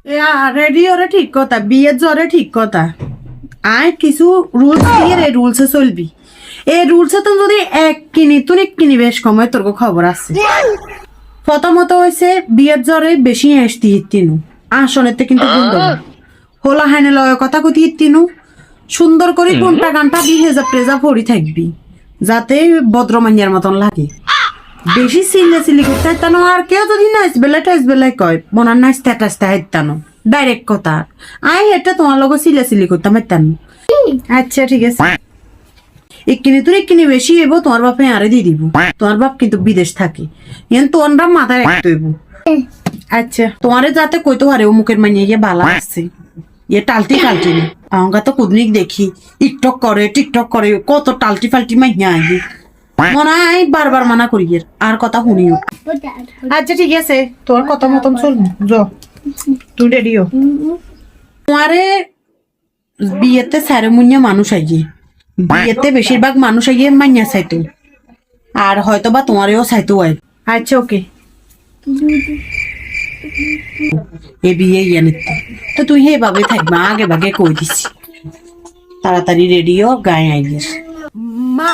রেডিওরে ঠিক কথা, বিয়ের জ্বরে ঠিক কথা। আয় কিছু রুলস দিয়ে এই রুলসে চলবি। এই রুলসে তো যদি এক কিনি তুই কিনি বেশ কমে তোর খবর আছে। প্রথমত হয়েছে বিয়ের জ্বরে বেশি আসতি হিতিনু আসনেতে কিন্তু বন্ধ হোলা হাইনে লয় কথা কতি হিতিনু সুন্দর করে কোনটা গানটা দি হেজা প্রেজা পড়ি থাকবি যাতে ভদ্রমান্যার মতন লাগে। বেশি চিল্লি করতে হাইতানো আর কেউ যদি নাইস বেলায় কয় মনার নাচতে টাচতে হাইতানো ডাইরেক্ট কথা। আই এটা তোমার লোক চিল্লি করতাম হাইতানো। আচ্ছা ঠিক আছে, এক্ষিনি তুই এক্ষিনি বেশি এবো তোমার বাপে আরে দিয়ে দিব। তোমার বাপ কিন্তু বিদেশ থাকে এখন তোমরা মাথায় রাখতে হইব। আচ্ছা তোমারে যাতে কইতে পারে ও মুখের মানিয়ে গিয়ে ভালো আসছে ইয়ে টালটি না আমরা তো কুদনিক দেখি টিকটক করে কত টালটি ফাল্টি মাইয়া আগে মনে হয় বারবার মানা করি আর কথা শুনিও। আচ্ছা ঠিক আছে তোর কথা মতন চল তুই রেডিও। তোমারে বিয়েতে স্যারেমুনিয়া মানুষ আইয়ে বিয়েতে বেশিরভাগ মানুষ আইয়ে মাইয়া চাইতো আর হয়তো বা তোমারেও চাইতো আই। আচ্ছা ওকে এ বিয়ে ইয়ে নিতে তো তুই হে ভাবে থাকবা আগে ভাগে কই দিছি তাড়াতাড়ি রেডিও গায়ে আইয়ের মা।